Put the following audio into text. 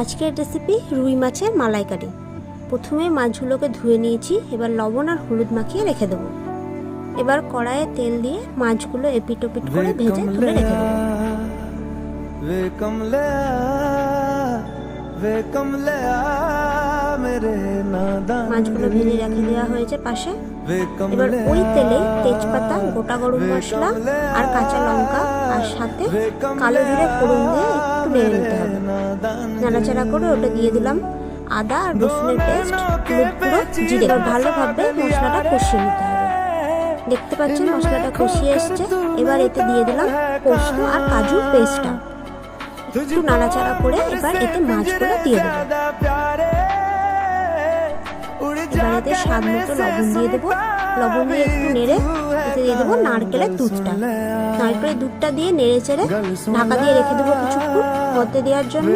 আজকের রেসিপি রুই মাছের মালাইকারি। প্রথমে মাছগুলোকে ধুয়ে নিয়েছি, এবার লবণ আর হলুদ মাখিয়ে রেখে দেবো। এবার কড়াইয়ে তেল দিয়ে মাছগুলো এপিট ওপিট করে ভেজে তুলে রেখে দেবো। মাছগুলো ভেজে রেখে দেওয়া হয়েছে পাশে। এবার ওই তেলে তেজপাতা, গোটা গরম মশলা আর কাঁচা লঙ্কা আর সাথে কালো জিরে ফোড়ন দিয়ে একটু নেড়ে নিতে হবে। নাড়াচাড়া করে ওটা দিয়ে দিলাম আদা আর রসুনের পেস্ট, হলুদ গুঁড়ো, জিরে। ভালোভাবে মশলাটা কষিয়ে নিতে হবে। দেখতে পাচ্ছেন মশলাটা কষিয়ে এসছে। এবার এতে দিয়ে দিলাম পোস্ত আর কাজুর পেস্টটা। একটু নাড়াচাড়া করে এবার এতে মাছগুলো দিয়ে দেবো। এবার এতে স্বাদ মতো লবণ দিয়ে দেবো। লবণ দিয়ে একটু নেড়ে এতে দিয়ে দেবো নারকেলের দুধটা। নারকেলের দুধটা দিয়ে নেড়ে চেড়ে ঢাকা দিয়ে রেখে দেবো কিছুক্ষণ মধ্যে দেওয়ার জন্য।